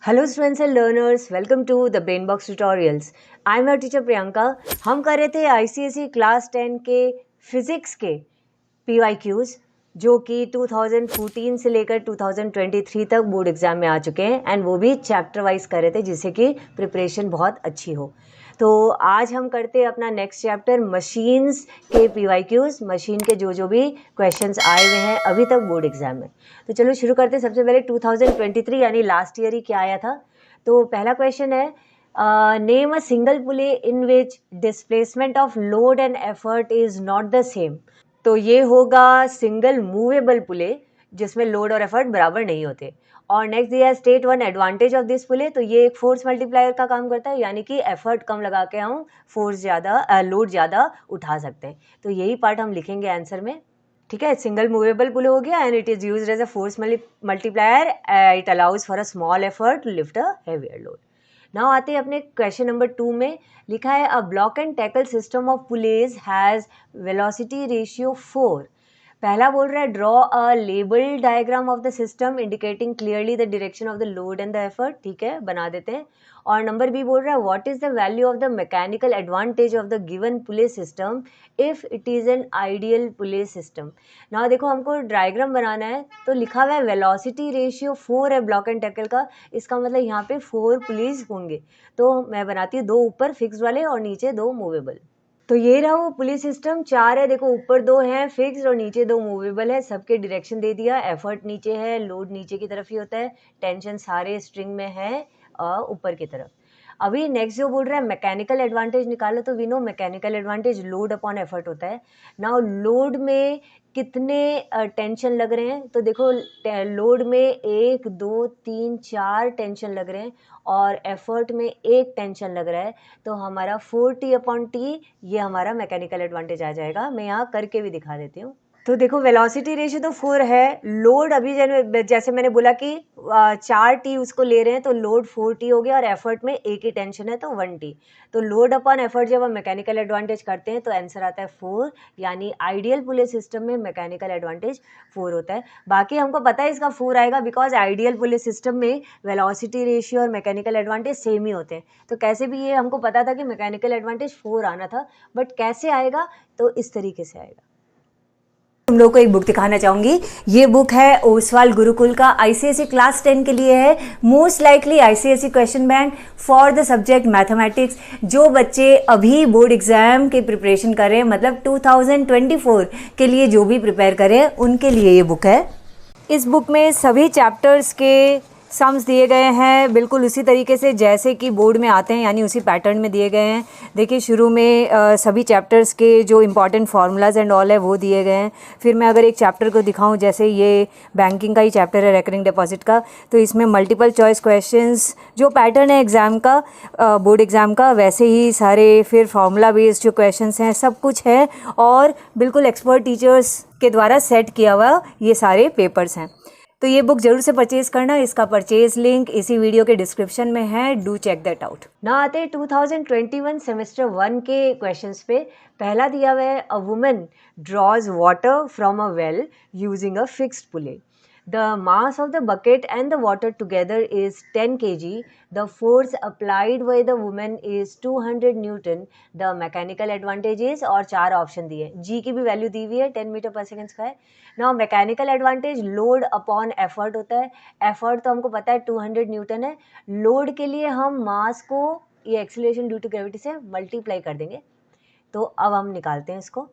Hello students and learners, welcome to the Brainbox tutorials. I am your teacher Priyanka. हम कर रहे थे ICSE class 10 के फिजिक्स के PYQs जो कि 2014 से लेकर 2023 तक बोर्ड एग्जाम में आ चुके हैं एंड वो भी चैप्टर वाइज कर रहे थे जिससे कि प्रिपरेशन बहुत अच्छी हो। तो आज हम करते हैं अपना नेक्स्ट चैप्टर मशीन्स के PYQs, मशीन के जो भी क्वेश्चंस आए हुए हैं अभी तक बोर्ड एग्जाम में। तो चलो शुरू करते हैं। सबसे पहले 2023 यानी लास्ट ईयर ही क्या आया था। तो पहला क्वेश्चन है, name a single pulley in which displacement of load and effort is not the same. तो ये होगा सिंगल मूवेबल पुले जिसमें लोड और एफर्ट बराबर नहीं होते। और नेक्स्ट दिया state one advantage of this pulley. तो ये एक फोर्स मल्टीप्लायर का काम करता है, यानी कि एफर्ट कम लगा के हम फोर्स ज़्यादा लोड ज़्यादा उठा सकते हैं। तो यही पार्ट हम लिखेंगे आंसर में। ठीक है, सिंगल मूवेबल पुले हो गया and it is used as a force multiplier. It allows for a small effort to lift a heavier load. Now आते हैं अपने क्वेश्चन नंबर 2 में। लिखा है a block and tackle system of pulleys has velocity ratio 4। पहला बोल रहा है draw a label diagram of the system indicating clearly the direction of the load and the effort. ठीक है, बना देते हैं। और नंबर बी बोल रहा है what is the value of the mechanical advantage of the given pulley system if it is an ideal pulley system. ना देखो, हमको डायग्राम बनाना है तो लिखा हुआ है वेलोसिटी रेशियो 4 है ब्लॉक एंड टैकल का। इसका मतलब यहाँ पे 4 पुलिस होंगे। तो मैं बनाती हूँ 2 ऊपर फिक्स वाले और नीचे 2 मूवेबल। तो ये रहा वो पुलिस सिस्टम। 4 है, देखो ऊपर 2 हैं फिक्स और नीचे 2 मूवेबल है। सबके डायरेक्शन दे दिया। एफर्ट नीचे है, लोड नीचे की तरफ ही होता है, टेंशन सारे स्ट्रिंग में है ऊपर की तरफ। अभी नेक्स्ट जो बोल रहा है मैकेनिकल एडवांटेज निकालो। तो we know mechanical advantage load upon effort होता है। नाउ लोड में कितने टेंशन लग रहे हैं। तो देखो लोड में 1 2 3 4 टेंशन लग रहे हैं और एफर्ट में 1 टेंशन लग रहा है। तो हमारा 4T/T ये हमारा मैकेनिकल एडवांटेज आ जाएगा। मैं यहाँ करके भी दिखा देती हूँ। तो देखो वेलोसिटी रेशियो तो 4 है। लोड अभी जैसे मैंने बोला कि 4T उसको ले रहे हैं तो लोड 4T हो गया और एफर्ट में 1 ही टेंशन है तो 1T। तो लोड अपॉन एफर्ट जब हम मैकेनिकल एडवांटेज करते हैं तो आंसर आता है 4, यानी आइडियल पुले सिस्टम में मैकेनिकल एडवांटेज 4 होता है। बाकी हमको पता है इसका 4 आएगा बिकॉज आइडियल पुले सिस्टम में वेलोसिटी रेशियो और मैकेनिकल एडवांटेज सेम ही होते हैं। तो कैसे भी ये हमको पता था कि मैकेनिकल एडवांटेज 4 आना था, बट कैसे आएगा तो इस तरीके से आएगा। तुम लोग को एक बुक दिखाना चाहूंगी। ये बुक है ओसवाल गुरुकुल का, ICSE क्लास 10 के लिए है। Most likely ICSE question bank for the subject mathematics. जो बच्चे अभी बोर्ड एग्जाम के प्रिपरेशन कर रहे हैं, मतलब 2024 के लिए जो भी प्रिपेयर करें उनके लिए ये बुक है। इस बुक में सभी चैप्टर्स के सम्स दिए गए हैं बिल्कुल उसी तरीके से जैसे कि बोर्ड में आते हैं, यानी उसी पैटर्न में दिए गए हैं। देखिए शुरू में सभी चैप्टर्स के जो इम्पॉर्टेंट फार्मूलाज एंड ऑल है वो दिए गए हैं। फिर मैं अगर एक चैप्टर को दिखाऊं, जैसे ये बैंकिंग का ही चैप्टर है, रेकरिंग डिपॉजिट का, तो इसमें मल्टीपल चॉइस क्वेश्चंस जो पैटर्न है एग्ज़ाम का, बोर्ड एग्ज़ाम का, वैसे ही सारे फिर फार्मूला बेस्ड जो क्वेश्चंस हैं सब कुछ है और बिल्कुल एक्सपर्ट टीचर्स के द्वारा सेट किया हुआ ये सारे पेपर्स हैं। तो ये बुक जरूर से परचेज करना। इसका परचेज लिंक इसी वीडियो के डिस्क्रिप्शन में है, डू चेक दैट आउट। ना आते 2021 सेमेस्टर 1 के क्वेश्चंस पे। पहला दिया हुआ है a woman draws water from a well using a fixed pulley. The mass of the bucket and the water together is 10 kg. The force applied by the woman is 200 Newton. The mechanical advantage is, और 4 option दिए। G की भी value दी हुई है 10 metre पर second square. Now mechanical advantage load upon effort होता है। Effort तो हमको पता है 200 न्यूटन है। लोड के लिए हम मास को ये एक्सीलरेशन ड्यू टू ग्रेविटी से मल्टीप्लाई कर देंगे। तो अब हम निकालते हैं इसको।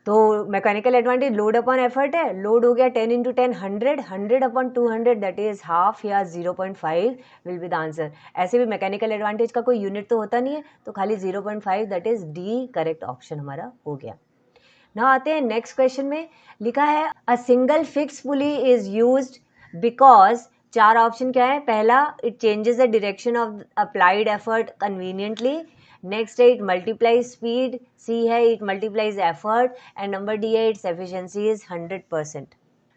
तो mechanical advantage load upon effort है। लोड हो गया 10 × 10 100, 100 अपॉन 200 दैट इज हाफ या 0.5 विल बी द आंसर। ऐसे भी मैकेनिकल एडवांटेज का कोई यूनिट तो होता नहीं है, तो खाली 0.5 that is D correct option हमारा हो गया। ना आते हैं नेक्स्ट क्वेश्चन में। लिखा है a single fix pulley is used because, 4 option क्या है। पहला, it changes the direction of applied effort conveniently. Next है इट मल्टीप्लाइज स्पीड। सी है it multiplies effort and number D है इट्स एफिशिएंसी इज 100%।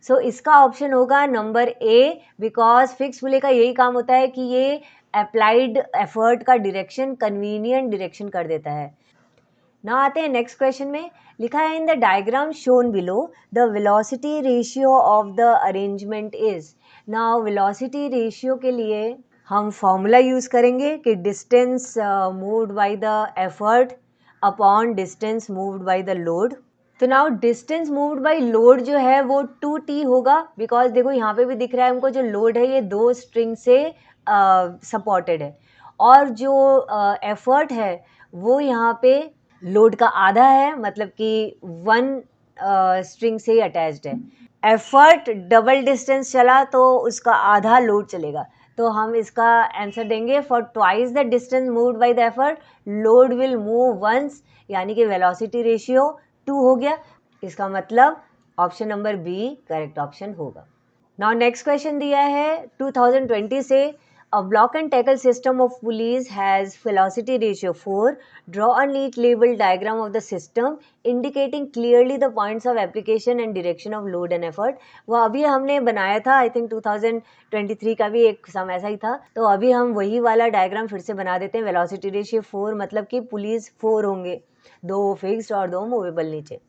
सो इसका ऑप्शन होगा नंबर ए, बिकॉज फिक्स पुले का यही काम होता है कि ये अप्लाइड एफर्ट का डायरेक्शन कन्वीनियंट डायरेक्शन कर देता है। ना आते हैं नेक्स्ट क्वेश्चन में। लिखा है in the diagram shown below the velocity ratio of the arrangement is. Now velocity ratio के लिए हम फॉर्मूला यूज़ करेंगे कि distance moved by the effort upon distance moved by the load. तो now distance moved by load जो है वो 2t होगा, बिकॉज देखो यहाँ पे भी दिख रहा है हमको जो लोड है ये 2 स्ट्रिंग से सपोर्टेड है, और जो एफर्ट है वो यहाँ पे लोड का आधा है, मतलब कि 1 स्ट्रिंग से अटैच्ड है। एफर्ट डबल डिस्टेंस चला तो उसका आधा लोड चलेगा, तो हम इसका आंसर देंगे for twice the distance moved by the effort load will move once, यानी कि वेलोसिटी रेशियो 2 हो गया। इसका मतलब option number B correct option होगा। नाउ नेक्स्ट क्वेश्चन दिया है 2020 से, a block and tackle system of police has velocity ratio 4. Draw a neat label diagram of the system indicating clearly the points of application and direction of load and effort. वो अभी हमने बनाया था, I think 2023 का भी एक सम ऐसा ही था, तो अभी हम वही वाला डायग्राम फिर से बना देते हैं। वेलोसिटी रेशियो 4 मतलब कि पुलिस 4 होंगे, 2 फिक्स्ड और 2 मूवेबल नीचे।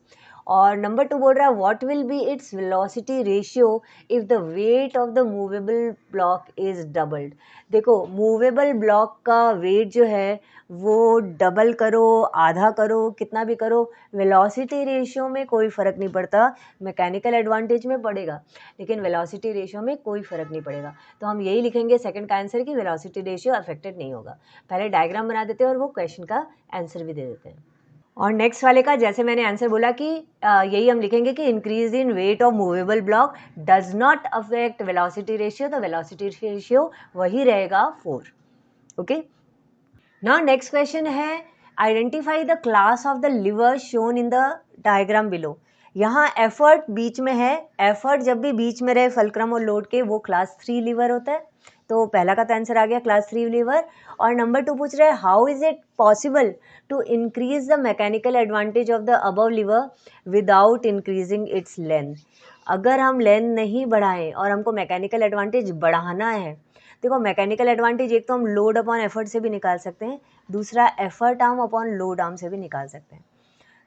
और नंबर 2 बोल रहा है what will be its velocity ratio if the weight of the movable block is doubled. देखो मूवेबल ब्लॉक का वेट जो है वो डबल करो, आधा करो, कितना भी करो, वेलोसिटी रेशियो में कोई फ़र्क नहीं पड़ता। मैकेनिकल एडवांटेज में पड़ेगा, लेकिन वेलोसिटी रेशियो में कोई फ़र्क नहीं पड़ेगा। तो हम यही लिखेंगे सेकंड का आंसर कि वेलोसिटी रेशियो अफेक्टेड नहीं होगा। पहले डायग्राम बना देते हैं और वो क्वेश्चन का आंसर भी दे देते हैं। और नेक्स्ट वाले का जैसे मैंने आंसर बोला कि यही हम लिखेंगे कि increase in weight of movable block does not affect velocity ratio, तो वेलोसिटी रेशियो वही रहेगा 4। ओके, नाउ नेक्स्ट क्वेश्चन है identify the class of the liver shown in the diagram below. यहाँ एफर्ट बीच में है, एफर्ट जब भी बीच में रहे फलक्रम और लोड के वो क्लास 3 लीवर होता है, तो पहला का तो आंसर आ गया क्लास 3 लीवर। और नंबर 2 पूछ रहे हैं how is it possible to increase the mechanical advantage of the above lever without increasing its length. अगर हम लेंथ नहीं बढ़ाएं और हमको मैकेनिकल एडवांटेज बढ़ाना है, देखो मैकेनिकल एडवांटेज एक तो हम लोड अपॉन एफर्ट से भी निकाल सकते हैं, दूसरा effort arm upon load arm से भी निकाल सकते हैं।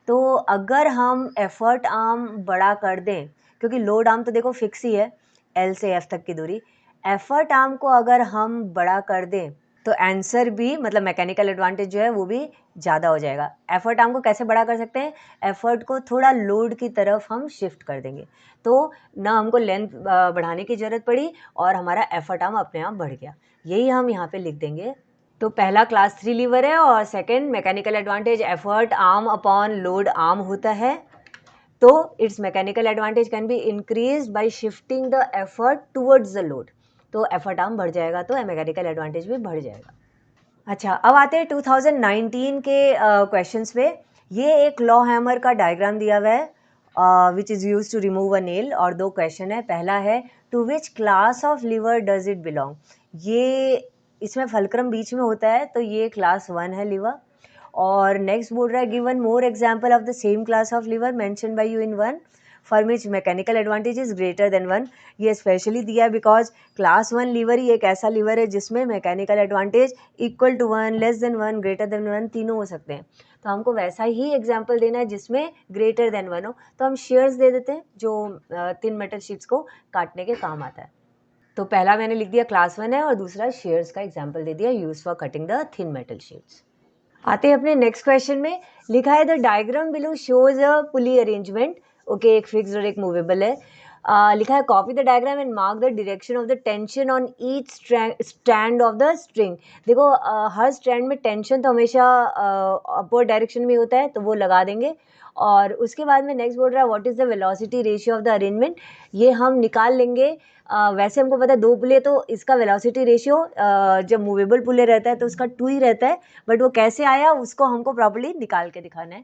तो अगर हम एफर्ट आर्म बड़ा कर दें, क्योंकि लोड आर्म तो देखो फिक्स ही है एल से एफ तक की दूरी, एफर्ट आर्म को अगर हम बड़ा कर दें तो आंसर भी मतलब मैकेनिकल एडवांटेज जो है वो भी ज़्यादा हो जाएगा। एफर्ट आर्म को कैसे बड़ा कर सकते हैं, एफर्ट को थोड़ा लोड की तरफ हम शिफ्ट कर देंगे, तो ना हमको लेंथ बढ़ाने की ज़रूरत पड़ी और हमारा एफर्ट आर्म अपने आप बढ़ गया। यही हम यहाँ पे लिख देंगे। तो पहला क्लास 3 लीवर है और second mechanical advantage effort arm upon load arm होता है, तो it's mechanical advantage can be increase by shifting the effort towards the load, तो एफर्ट आर्म बढ़ जाएगा तो मैकेनिकल एडवांटेज भी बढ़ जाएगा। अच्छा, अब आते हैं 2019 के क्वेश्चंस पे। ये एक लॉ हैमर का डायग्राम दिया हुआ है which is use to remove a nail, और 2 क्वेश्चन है। पहला है to which class of lever does it belong. ये इसमें फलक्रम बीच में होता है, तो ये क्लास 1 है लीवर। और नेक्स्ट बोल रहा है given more example of the same class of lever mention by you in one for which mechanical advantage is greater than 1। ये स्पेशली दिया है बिकॉज क्लास 1 लीवर ही एक ऐसा लीवर है जिसमें mechanical advantage equal to 1, less than 1, greater than 1 तीनों हो सकते हैं। तो हमको वैसा ही एग्जाम्पल देना है जिसमें ग्रेटर देन 1 हो, तो हम शेयर्स दे देते हैं जो थिन मेटल शीट्स को काटने के काम आता है। तो पहला मैंने लिख दिया क्लास 1 है और दूसरा शेयर्स का एग्जाम्पल दे दिया use for cutting the thin metal sheets. आते हैं अपने नेक्स्ट क्वेश्चन में। लिखा है the diagram below shows a pulley arrangement. Okay, एक फिक्स्ड और एक मूवेबल है। लिखा है copy the diagram and mark the direction of the tension on each strand of the string. देखो हर स्ट्रैंड में टेंशन तो हमेशा अपवर्ड डायरेक्शन में होता है, तो वो लगा देंगे। और उसके बाद में नेक्स्ट बोल रहा है what is the velocity ratio of the arrangement, ये हम निकाल लेंगे। वैसे हमको पता है 2 पुले, तो इसका वेलोसिटी रेशियो जब मूवेबल पुले रहता है तो उसका 2 ही रहता है, बट वो कैसे आया उसको हमको प्रॉपर्ली निकाल के दिखाना है।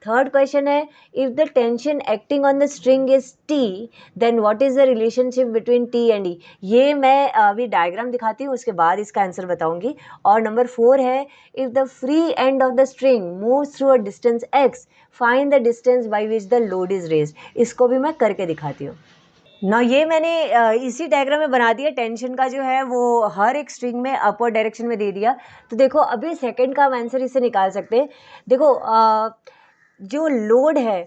थर्ड क्वेश्चन है if the tension acting on the string is T then what is the relationship between T and E. ये मैं अभी डायग्राम दिखाती हूँ, उसके बाद इसका आंसर बताऊंगी। और नंबर 4 है if the free end of the string moves through a distance x find the distance by which the load is raised. इसको भी मैं करके दिखाती हूँ ना। ये मैंने इसी डायग्राम में बना दिया। टेंशन का जो है वो हर एक स्ट्रिंग में अपवर्ड डायरेक्शन में दे दिया। तो देखो अभी सेकंड का हम आंसर इससे निकाल सकते हैं। देखो जो लोड है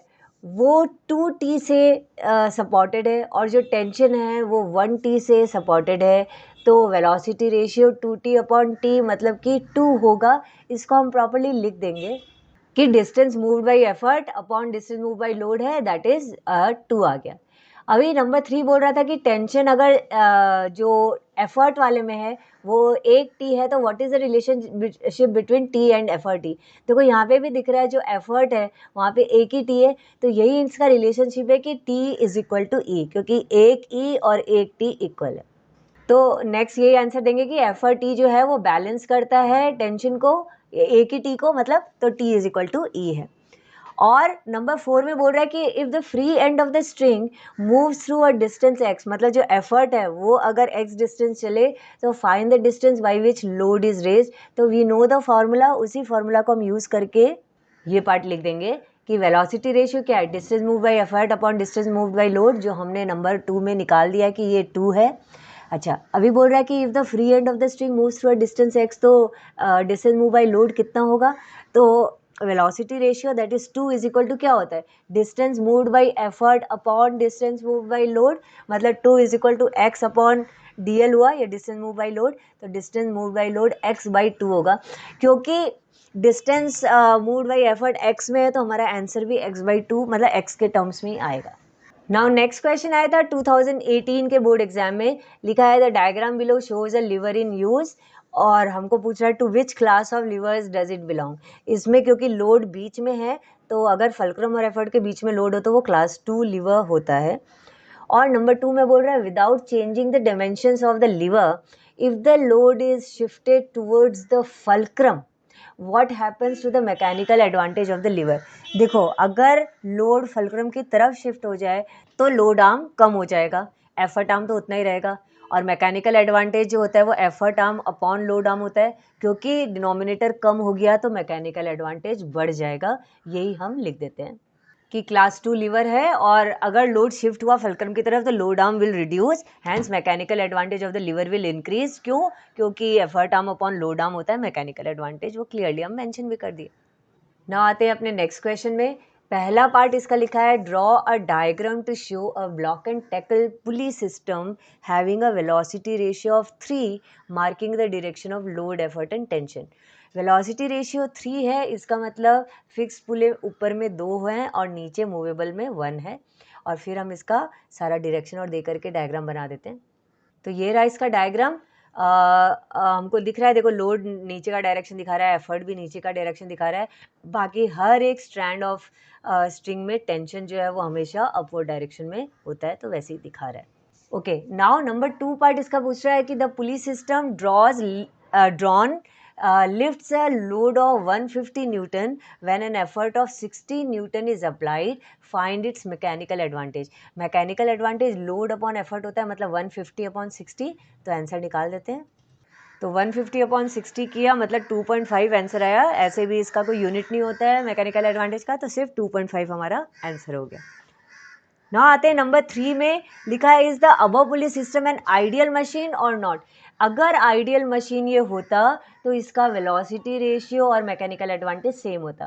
वो 2t से सपोर्टेड है और जो टेंशन है वो 1t से सपोर्टेड है। तो वेलोसिटी रेशियो 2t/t मतलब कि 2 होगा। इसको हम प्रॉपर्ली लिख देंगे कि distance moved by effort upon distance moved by load है, दैट इज 2 आ गया। अभी नंबर 3 बोल रहा था कि टेंशन अगर जो एफर्ट वाले में है वो 1t है तो what is the relationship between t and effort t। देखो यहाँ पे भी दिख रहा है जो एफर्ट है वहाँ पे एक ही t है, तो यही इसका रिलेशनशिप है कि t is equal to e, क्योंकि एक e और एक t इक्वल है। तो नेक्स्ट यही आंसर देंगे कि एफर्ट टी जो है वो बैलेंस करता है टेंशन को, एक ही टी को, मतलब तो टी इज इक्वल टू ई है। और नंबर 4 में बोल रहा है कि if the free end of the string moves through a distance x, मतलब जो एफर्ट है वो अगर x डिस्टेंस चले तो find the distance by which load is raised. तो वी नो द फॉर्मूला, उसी फॉर्मूला को हम यूज करके ये पार्ट लिख देंगे कि वेलोसिटी रेशियो क्या है, distance move bye effort upon distance moved by load, जो हमने नंबर 2 में निकाल दिया कि ये 2 है। अच्छा, अभी बोल रहा है कि if the free end of the string moves through a distance x, तो डिस्टेंस मूव बाय लोड कितना होगा, तो velocity ratio that is 2 is equal to क्या होता है, distance moved by effort upon distance moved by load, मतलब 2 is equal to x upon dl हुआ, या डिस्टेंस मूव बाय लोड, तो distance move by load x/2 होगा। क्योंकि distance moved by effort x में है तो हमारा आंसर भी x/2 मतलब x के टर्म्स में ही आएगा। नाउ नेक्स्ट क्वेश्चन आया था 2018 के बोर्ड एग्जाम में, लिखा है the diagram below shows a lever in use, और हमको पूछ रहा है to which class of levers does it belong. इसमें क्योंकि लोड बीच में है तो अगर फल्क्रम और एफर्ट के बीच में लोड हो तो वो क्लास 2 लिवर होता है। और नंबर 2 में बोल रहा है without changing the dimensions of the lever, if the load is shifted towards the fulcrum what happens to the mechanical advantage of the lever. देखो, अगर लोड फल्क्रम की तरफ शिफ्ट हो जाए तो लोड आर्म कम हो जाएगा, एफर्ट आर्म तो उतना ही रहेगा, और मैकेनिकल एडवांटेज जो होता है वो effort arm upon load arm होता है, क्योंकि डिनोमिनेटर कम हो गया तो मैकेनिकल एडवांटेज बढ़ जाएगा। यही हम लिख देते हैं कि क्लास 2 लीवर है, और अगर लोड शिफ्ट हुआ फल्क्रम की तरफ तो load arm will reduce, hence mechanical advantage of the lever will increase. क्यों? क्योंकि effort arm upon load arm होता है, मैकेनिकल एडवांटेज वो क्लियरली हम मेंशन भी कर दिए। नाउ आते हैं अपने नेक्स्ट क्वेश्चन में। पहला पार्ट इसका लिखा है draw a diagram to show a block and tackle pulley system having a velocity ratio of 3 marking the direction of load effort and tension. Velocity ratio 3 है, इसका मतलब फिक्स पुले ऊपर में 2 हैं और नीचे मूवेबल में 1 है, और फिर हम इसका सारा डायरेक्शन और दे करके डायग्राम बना देते हैं। तो ये रहा इसका डायग्राम। हमको दिख रहा है, देखो लोड नीचे का डायरेक्शन दिखा रहा है, एफर्ट भी नीचे का डायरेक्शन दिखा रहा है, बाकी हर एक स्ट्रैंड ऑफ स्ट्रिंग में टेंशन जो है वो हमेशा अपवर्ड डायरेक्शन में होता है, तो वैसे ही दिखा रहा है। ओके, नाउ नंबर 2 पार्ट इसका पूछ रहा है कि the pulleys system drawn lifts a load of 150 Newton when an effort of 60 Newton is applied, find its mechanical advantage। Mechanical advantage load upon effort होता है, मतलब 150/60, तो आंसर निकाल देते हैं। तो 150/60 किया मतलब 2.5 आंसर आया। ऐसे भी इसका कोई यूनिट नहीं होता है मैकेनिकल एडवांटेज का, तो सिर्फ 2.5 हमारा आंसर हो गया। ना आते हैं नंबर 3 में, लिखा है is the above pulley system N ideal machine और नॉट। अगर आइडियल मशीन ये होता तो इसका वेलोसिटी रेशियो और मैकेनिकल एडवांटेज सेम होता।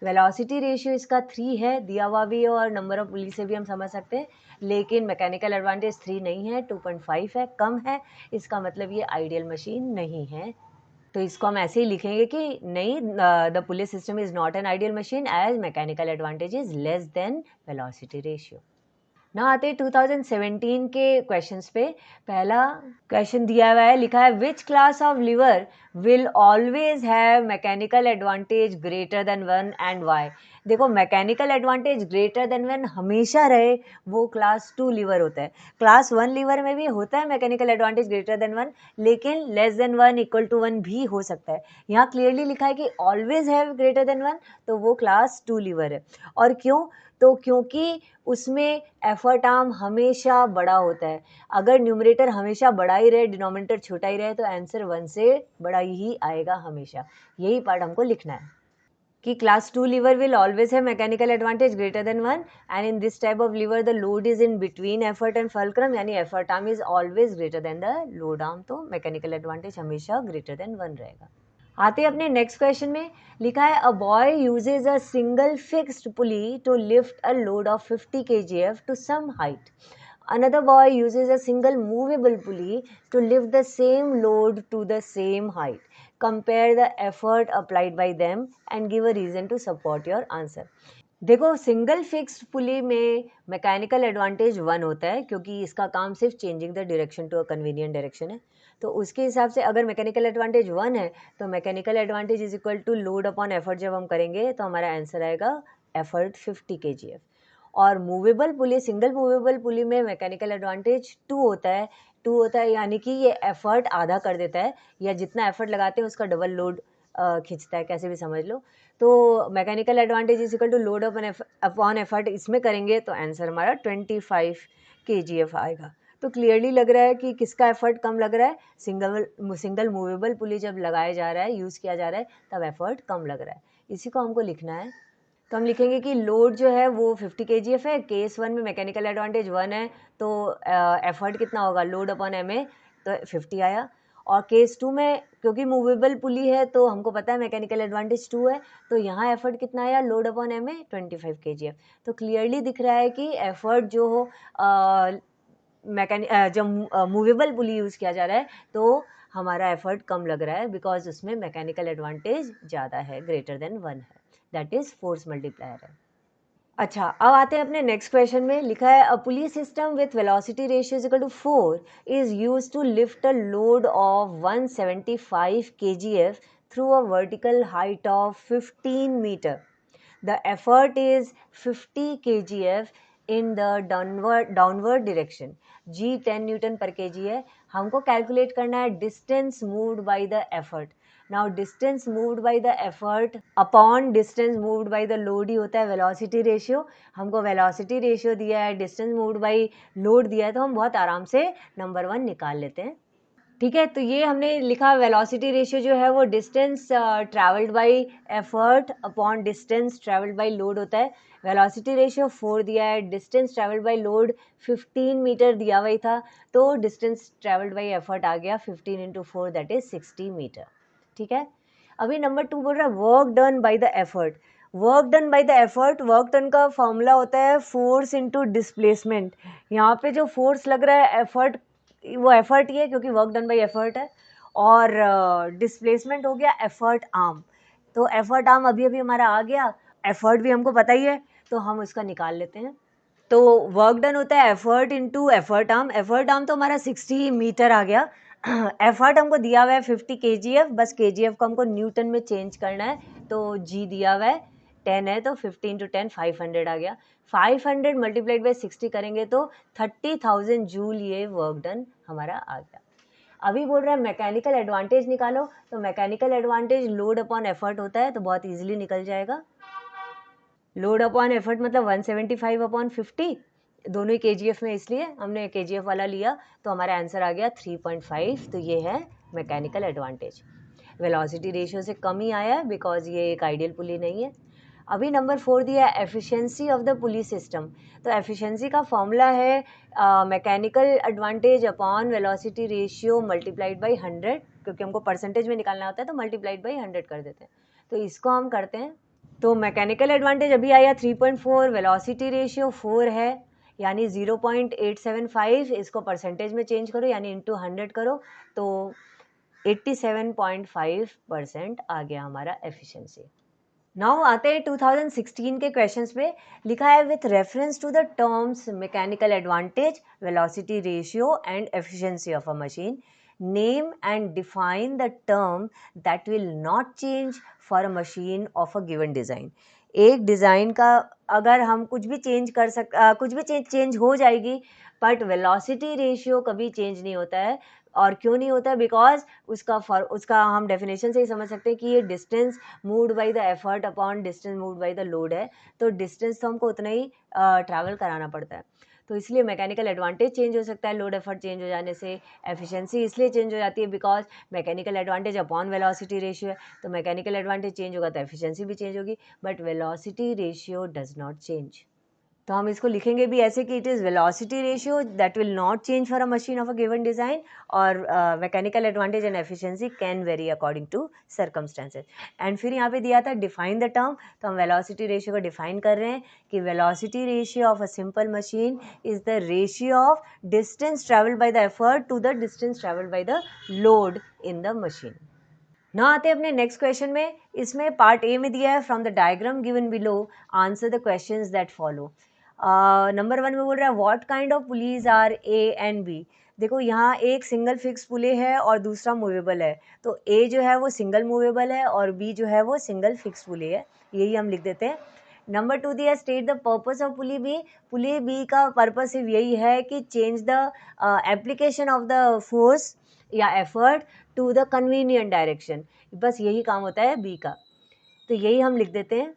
वेलोसिटी रेशियो इसका 3 है, दिया हुआ भी है, और नंबर ऑफ पुली से भी हम समझ सकते हैं, लेकिन मैकेनिकल एडवांटेज 3 नहीं है, 2.5 है, कम है, इसका मतलब ये आइडियल मशीन नहीं है। तो इसको हम ऐसे ही लिखेंगे कि नहीं, the pulleys system is not an ideal machine as mechanical advantage is less than velocity ratio. ना आते 2017 के क्वेश्चंस पे। पहला क्वेश्चन दिया हुआ है, लिखा है which class of lever will always have mechanical advantage greater than 1 and why. देखो, मैकेनिकल एडवांटेज ग्रेटर देन 1 हमेशा रहे वो क्लास 2 लिवर होता है। क्लास 1 लिवर में भी होता है मैकेनिकल एडवांटेज ग्रेटर देन 1, लेकिन लेस देन 1 इक्वल टू 1 भी हो सकता है। यहाँ क्लियरली लिखा है कि ऑलवेज हैव ग्रेटर देन 1, तो वो क्लास 2 लिवर है। और क्यों? तो क्योंकि उसमें एफर्ट आर्म हमेशा बड़ा होता है। अगर न्यूमरेटर हमेशा बड़ा ही रहे, डिनोमिनेटर छोटा ही रहे, तो आंसर 1 से बड़ा ही आएगा हमेशा। यही पार्ट हमको लिखना है कि class 2 liver will always have mechanical advantage greater than 1, and in this type of liver the load is in between effort and fulcrum, यानी effort arm is always greater than the load arm, तो mechanical advantage हमेशा greater than 1 रहेगा। आते हैं अपने next question में, लिखा है a boy uses a single fixed pulley to lift a load of 50 kgf to some height. Another boy uses a single movable pulley to lift the same load to the same height. Compare the effort applied by them and give a reason to support your answer. देखो, single fixed पुली में mechanical advantage 1 होता है क्योंकि इसका काम सिर्फ changing the direction to a convenient direction है. तो उसके हिसाब से अगर मैकेनिकल एडवांटेज 1 है तो mechanical advantage is equal to load upon effort जब हम करेंगे तो हमारा आंसर आएगा एफर्ट 50 kgf. और movable pulley, single movable pulley में मैकेनिकल एडवांटेज 2 होता है. 2 होता है यानी कि ये एफर्ट आधा कर देता है, या जितना एफर्ट लगाते हैं उसका डबल लोड खींचता है, कैसे भी समझ लो. तो mechanical advantage is equal to load upon effort इसमें करेंगे तो आंसर हमारा 25 kgf आएगा. तो क्लियरली लग रहा है कि किसका एफर्ट कम लग रहा है. सिंगल मूवेबल पुली जब लगाया जा रहा है, यूज़ किया जा रहा है, तब एफर्ट कम लग रहा है. इसी को हमको लिखना है. तो हम लिखेंगे कि लोड जो है वो 50 kgf है. केस 1 में मैकेनिकल एडवांटेज 1 है तो एफर्ट कितना होगा, लोड अपॉन एम ए, तो 50 आया. और केस 2 में क्योंकि मूवेबल पुली है तो हमको पता है मैकेनिकल एडवांटेज 2 है, तो यहाँ एफर्ट कितना आया, load upon M A 25 kgf. तो क्लियरली दिख रहा है कि एफर्ट जो हो जब मूवेबल पुली यूज़ किया जा रहा है तो हमारा एफर्ट कम लग रहा है बिकॉज उसमें मैकेनिकल एडवांटेज ज़्यादा है, ग्रेटर देन 1 है, दैट इज़ फोर्स मल्टीप्लायर है. अच्छा, अब आते हैं अपने नेक्स्ट क्वेश्चन में. लिखा है a pulley system with velocity ratio is equal to 4 is use to lift a load of 175 kgf through a vertical height of 15 metre. The effort is 50 kgf in the downward direction. G 10 newton पर kg है. हमको calculate करना है distance moved by the effort. Now distance moved by the effort upon distance moved by the load ही होता है velocity ratio. हमको velocity ratio दिया है, डिस्टेंस मूव्ड बाय लोड दिया है, तो हम बहुत आराम से नंबर 1 निकाल लेते हैं. ठीक है, तो ये हमने लिखा वेलोसिटी रेशियो जो है वो distance travelled by effort upon distance travelled by load होता है. वेलोसिटी रेशियो 4 दिया है, distance travelled by load 15 metre दिया हुआ था, तो डिस्टेंस ट्रैवल्ड बाय एफर्ट आ गया 15 इंटू 4 दैट इज 60 मीटर. ठीक है, अभी नंबर 2 बोल रहा है work done by the effort. Work done by the effort, work done का फॉर्मूला होता है फोर्स इंटू डिस्प्लेसमेंट. यहाँ पे जो फोर्स लग रहा है एफर्ट, वो एफर्ट ही है क्योंकि वर्क डन बाय एफर्ट है, और डिस्प्लेसमेंट हो गया एफर्ट आर्म. तो एफर्ट आर्म अभी अभी हमारा आ गया, एफर्ट भी हमको पता ही है तो हम उसका निकाल लेते हैं. तो वर्क डन होता है effort into effort arm. Effort arm तो हमारा 60 मीटर आ गया. एफर्ट हमको दिया हुआ है 50 kgf, बस kgf को हमको न्यूटन में चेंज करना है. तो जी दिया हुआ है 10 है, तो 50 इंटू 10 500 आ गया. 500 मल्टीप्लाइड बाई 60 करेंगे तो 30,000 जूल ये वर्क डन हमारा आ गया. अभी बोल रहा है मैकेनिकल एडवांटेज निकालो, तो mechanical advantage load upon effort होता है, तो बहुत इजीली निकल जाएगा. लोड अपॉन एफर्ट मतलब 175 अपॉन 50, दोनों ही kgf में, इसलिए हमने kgf वाला लिया, तो हमारा आंसर आ गया 3.5. तो ये है मैकेनिकल एडवांटेज. वेलोसिटी रेशियो से कम ही आया है बिकॉज ये एक आइडियल पुली नहीं है. अभी नंबर 4 दिया है efficiency of the pulley system. तो एफिशिएंसी का फॉर्मूला है mechanical advantage upon velocity ratio multiplied by 100, क्योंकि हमको परसेंटेज में निकालना होता है तो मल्टीप्लाइड बाई 100 कर देते हैं. तो इसको हम करते हैं. तो मैकेनिकल एडवांटेज अभी आया 3.4, वेलोसिटी रेशियो 4 है यानी 0.875. इसको परसेंटेज में चेंज करो यानी इंटू 100 करो, तो 87.5% आ गया हमारा एफिशिएंसी. नाउ आते हैं 2016 के क्वेश्चंस पे. लिखा है with reference to the terms mechanical advantage, velocity ratio and efficiency of a machine, name and define the term that will not change for a machine of a given design. एक design का अगर हम कुछ भी change कुछ भी change हो जाएगी, बट वेलोसिटी रेशियो कभी चेंज नहीं होता है. और क्यों नहीं होता है, बिकॉज उसका हम डेफिनेशन से ही समझ सकते हैं कि ये distance moved by the effort upon distance moved by the load है. तो डिस्टेंस तो हमको उतना ही ट्रैवल कराना पड़ता है, तो इसलिए मैकेनिकल एडवांटेज चेंज हो सकता है लोड एफर्ट चेंज हो जाने से. एफिशिएंसी इसलिए चेंज हो जाती है because mechanical advantage upon velocity ratio है, तो मैकेनिकल एडवांटेज चेंज होगा तो एफिशिएंसी भी चेंज होगी, but velocity ratio does not change. तो हम इसको लिखेंगे भी ऐसे कि it is velocity ratio that will not change for a machine of a given design, और mechanical advantage and efficiency can vary according to circumstances. And फिर यहाँ पे दिया था डिफाइन द टर्म, तो हम वेलोसिटी रेशियो को डिफाइन कर रहे हैं कि velocity ratio of a simple machine is the ratio of distance travelled by the effort to the distance travelled by the load in the machine. ना आते हैं अपने नेक्स्ट क्वेश्चन में। इसमें पार्ट ए में दिया है from the diagram given below answer the questions that follow. Number 1 में बोल रहा है what kind of pulleys are A and B. देखो यहाँ एक सिंगल फिक्स पुले है और दूसरा मूवेबल है, तो ए जो है वो सिंगल मूवेबल है और बी जो है वो सिंगल फिक्स पुले है, यही हम लिख देते हैं। नंबर 2 दिया state the purpose of pulley B. Pulley B का पर्पस सिर्फ यही है कि change the application of the force या effort to the convenient direction, बस यही काम होता है बी का, तो यही हम लिख देते हैं।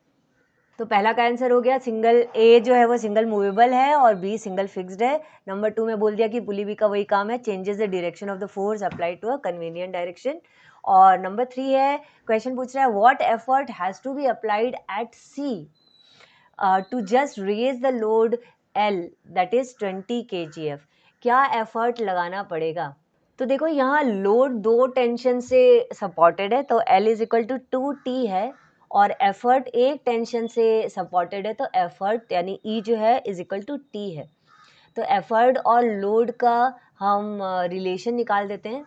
तो पहला का आंसर हो गया, सिंगल ए जो है वो सिंगल मूवेबल है और बी सिंगल फिक्स्ड है। नंबर 2 में बोल दिया कि पुली बी का वही काम है, changes the direction of the force apply to a convenient direction. और नंबर 3 है, क्वेश्चन पूछ रहा है what effort has to be applied at C to just raise the load L that is 20 kgf। क्या एफर्ट लगाना पड़ेगा? तो देखो यहाँ लोड दो टेंशन से सपोर्टेड है, तो L is equal to 2T है, और एफर्ट एक टेंशन से सपोर्टेड है, तो एफर्ट यानी E जो है इज इक्वल टू T है। तो एफर्ट और लोड का हम रिलेशन निकाल देते हैं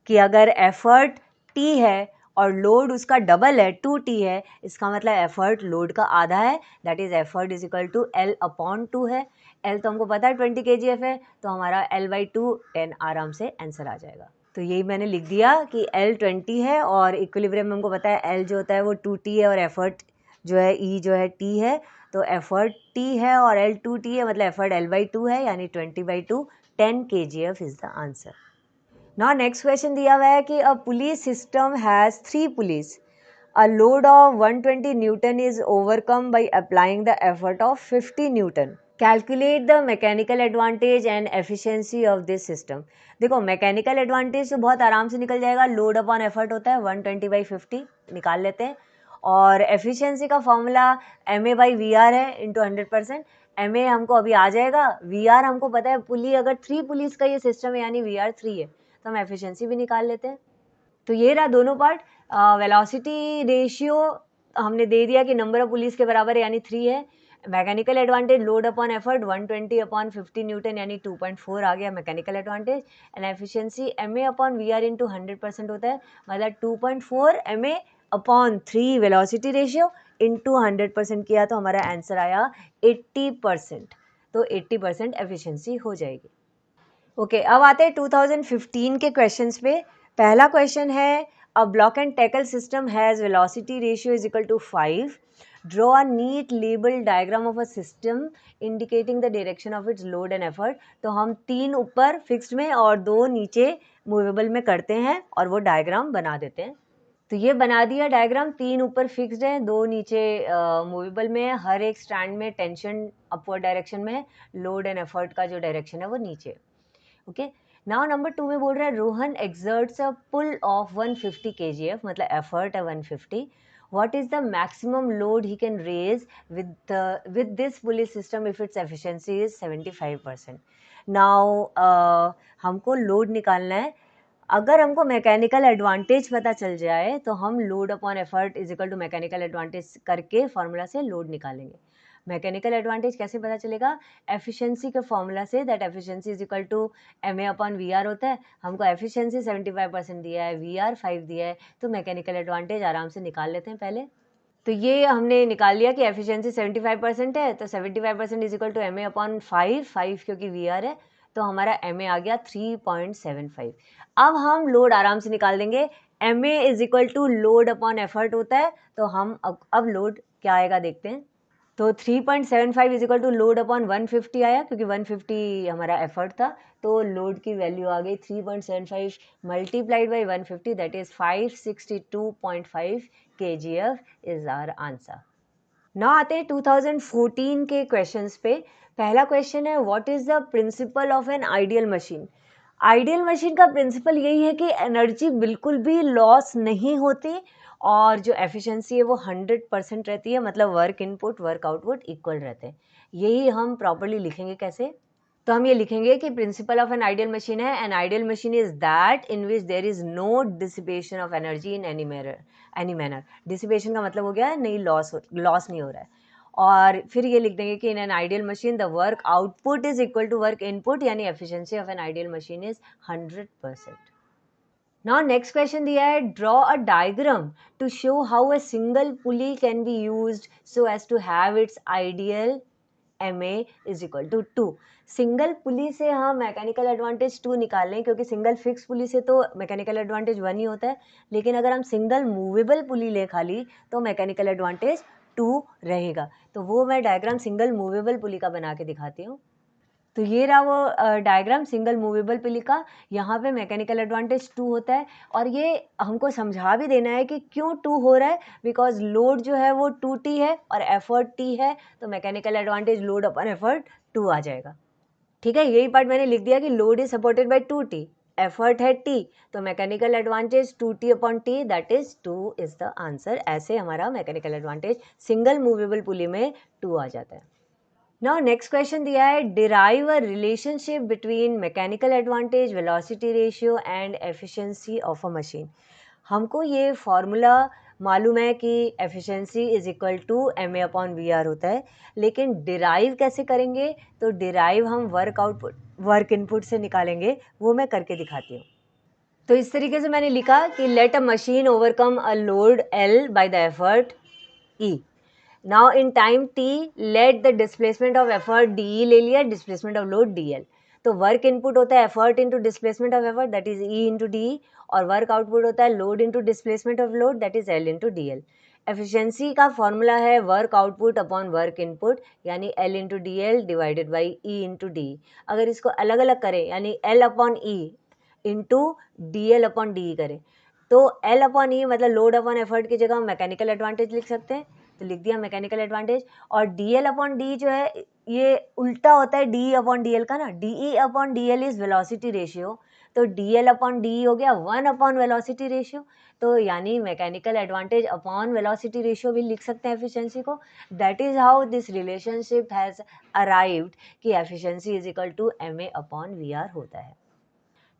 कि अगर एफर्ट T है और लोड उसका डबल है 2T है, इसका मतलब एफर्ट लोड का आधा है, that is effort is equal to L upon 2 है। L तो हमको पता है 20 kgf है, तो हमारा L/2 10 आराम से आंसर आ जाएगा। तो यही मैंने लिख दिया कि L 20 है और इक्विलिब्रियम में हमको पता है L जो होता है वो 2T है और एफर्ट जो है E जो है T है, तो एफर्ट T है और L 2T है, मतलब एफर्ट L/2 है, यानी 20/2 10 kgf is the answer. Now next question दिया हुआ है कि a pulley system has 3 pulleys, a load of 120 newton is overcome by applying the effort of 50 newton. Calculate the mechanical advantage and efficiency of this system. देखो mechanical advantage तो बहुत आराम से निकल जाएगा, लोड अपॉन एफर्ट होता है 120/50, निकाल लेते हैं। और एफिशिएंसी का फॉर्मूला MA/VR है इंटू 100%। MA हमको अभी आ जाएगा, VR हमको पता है, पुली अगर 3 पुलिस का ये सिस्टम है यानी VR 3 है, तो हम एफिशिएंसी भी निकाल लेते हैं। तो ये रहा दोनों पार्ट। वेलोसिटी रेशियो हमने दे दिया कि नंबर ऑफ पुलिस के बराबर है यानी 3 है। Mechanical advantage load upon effort 120/50 Newton यानी 2.4 आ गया mechanical advantage. And efficiency MA/VR into 100% होता है, मतलब 2.4 MA/3 वेलोसिटी रेशियो इंटू 100% किया, तो हमारा आंसर आया 80%। तो 80% एफिशिएंसी हो जाएगी। ओके अब आते हैं 2015 के क्वेश्चंस पे। पहला क्वेश्चन है a block and tackle system has velocity ratio is equal to 5, draw a neat label diagram of a system indicating the direction of its load and effort. तो हम 3 ऊपर फिक्स्ड में और 2 नीचे मूवेबल में करते हैं और वो डायग्राम बना देते हैं। तो ये बना दिया डायग्राम, 3 ऊपर फिक्स्ड है, 2 नीचे मूवेबल में है, हर एक स्टैंड में टेंशन अपवर्ड डायरेक्शन में है, लोड एंड एफर्ट का जो डायरेक्शन है वो नीचे। ओके नाउ नंबर 2 में बोल रहा है Rohan exerts a pull of 150 kgf, मतलब एफर्ट है 150। What is the maximum load he can raise with this pulley system if its efficiency is 75%। Now हमको लोड निकालना है। अगर हमको मैकेनिकल एडवांटेज पता चल जाए तो हम load upon effort is equal to mechanical advantage करके फॉर्मूला से लोड निकालेंगे। मैकेनिकल एडवांटेज कैसे पता चलेगा? एफिशिएंसी के फॉर्मूला से, that efficiency is equal to MA/VR होता है। हमको एफिशिएंसी 75% दिया है, VR 5 दिया है, तो मैकेनिकल एडवांटेज आराम से निकाल लेते हैं पहले। तो ये हमने निकाल लिया कि एफिशिएंसी 75% है, तो 75% इज इक्वल टू MA/5, 5 क्योंकि VR है, तो हमारा MA आ गया 3.75। अब हम लोड आराम से निकाल देंगे। MA is equal to load upon effort होता है, तो हम अब लोड क्या आएगा देखते हैं। तो 3.75 is equal to load upon 150 आया, क्योंकि 150 हमारा एफर्ट था, तो लोड की वैल्यू आ गई 3.75 multiplied by 150, that is 562.5 kgf is our answer. ना आते हैं 2014 के क्वेश्चंस पे। पहला क्वेश्चन है what is the principal of an ideal machine. Ideal machine का प्रिंसिपल यही है कि एनर्जी बिल्कुल भी लॉस नहीं होती और जो एफिशिएंसी है वो 100% रहती है, मतलब work input work output equal रहते हैं। यही हम प्रॉपरली लिखेंगे कैसे? तो हम ये लिखेंगे कि principle of an ideal machine है, an ideal machine is that in which there is no dissipation of energy in any manner. Dissipation का मतलब हो गया नहीं लॉस नहीं हो रहा है। और फिर ये लिख देंगे कि in an ideal machine the work output is equal to work input, यानी efficiency of an ideal machine is 100%। Now next question दिया है, draw a diagram to show how a single pulley can be used so as to have its ideal MA is equal to 2। Single pulley से हम mechanical advantage 2 निकाल लें, क्योंकि single fix पुली से तो mechanical advantage 1 ही होता है, लेकिन अगर हम सिंगल मूवेबल पुली ले खाली तो मैकेनिकल एडवांटेज 2 रहेगा। तो वो मैं डायग्राम सिंगल मूवेबल पुली का बना के दिखाती हूँ। तो ये रहा वो डायग्राम सिंगल मूवेबल पुली का। यहाँ पे मैकेनिकल एडवांटेज 2 होता है, और ये हमको समझा भी देना है कि क्यों 2 हो रहा है, बिकॉज लोड जो है वो 2T है और एफर्ट T है, तो मैकेनिकल एडवांटेज लोड अपन एफर्ट 2 आ जाएगा। ठीक है, यही पार्ट मैंने लिख दिया कि load is supported by 2T, effort है T, तो mechanical advantage 2T upon T that is 2 is the answer. ऐसे हमारा mechanical advantage single movable pulley में 2 आ जाता है। नाउ नेक्स्ट क्वेश्चन दिया है, derive a relationship between mechanical advantage, velocity ratio and efficiency of a machine. हमको ये formula मालूम है कि efficiency is equal to MA upon VR होता है, लेकिन डिराइव कैसे करेंगे? तो डिराइव हम वर्क इनपुट से निकालेंगे, वो मैं करके दिखाती हूँ। तो इस तरीके से मैंने लिखा कि let a machine overcome a load L by the effort E। Now in time t let the displacement of effort DE ले लिया, डिस्प्लेसमेंट ऑफ लोड DL। तो वर्क इनपुट होता है effort into displacement of effort that is E into DE, और work output होता है load into displacement of load that is L into DL। Efficiency का formula है work output upon work input, यानी L into DL divided by E into DE। अगर इसको अलग अलग करें, यानी L upon E into DL upon DE करें, तो L अपॉन E मतलब लोड अपॉन एफर्ट की जगह हम मैकेनिकल एडवांटेज लिख सकते हैं, तो लिख दिया मैकेनिकल एडवांटेज। और DL अपॉन D जो है ये उल्टा होता है DE अपॉन DL का ना, DE upon DL is velocity ratio, तो DL अपॉन DE हो गया 1 अपॉन वेलोसिटी रेशियो। तो यानी mechanical advantage upon velocity ratio भी लिख सकते हैं एफिशिएंसी को। That is how this relationship has arrived कि efficiency is equal to MA upon VR होता है।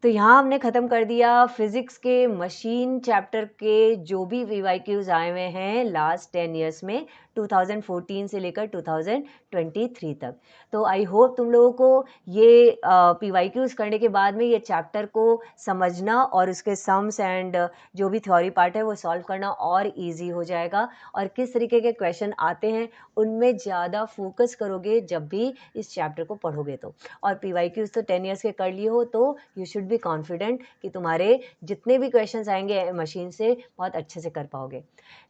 तो यहाँ हमने ख़त्म कर दिया फिज़िक्स के मशीन चैप्टर के जो भी PYQs आए हुए हैं लास्ट 10 ईयर्स में, 2014 से लेकर 2023 तक। तो आई होप तुम लोगों को ये PYQs करने के बाद में ये चैप्टर को समझना और उसके सम्स एंड जो भी थ्योरी पार्ट है वो सॉल्व करना और इजी हो जाएगा, और किस तरीके के क्वेश्चन आते हैं उनमें ज़्यादा फोकस करोगे जब भी इस चैप्टर को पढ़ोगे तो। और PYQs तो 10 ईयर्स के कर लिए हो तो यू शुड बी कॉन्फिडेंट कि तुम्हारे जितने भी क्वेश्चंस आएंगे मशीन से बहुत अच्छे से कर पाओगे।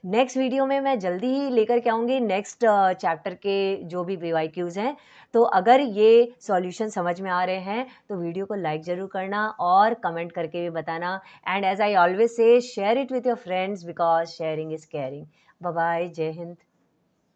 नेक्स्ट वीडियो में मैं जल्दी ही लेकर के आऊँगी नेक्स्ट चैप्टर के जो भी PYQs हैं। तो अगर ये सॉल्यूशन समझ में आ रहे हैं तो वीडियो को लाइक ज़रूर करना और कमेंट करके भी बताना, and as I always say share it with your friends because sharing is caring. Bye bye, जय हिंद।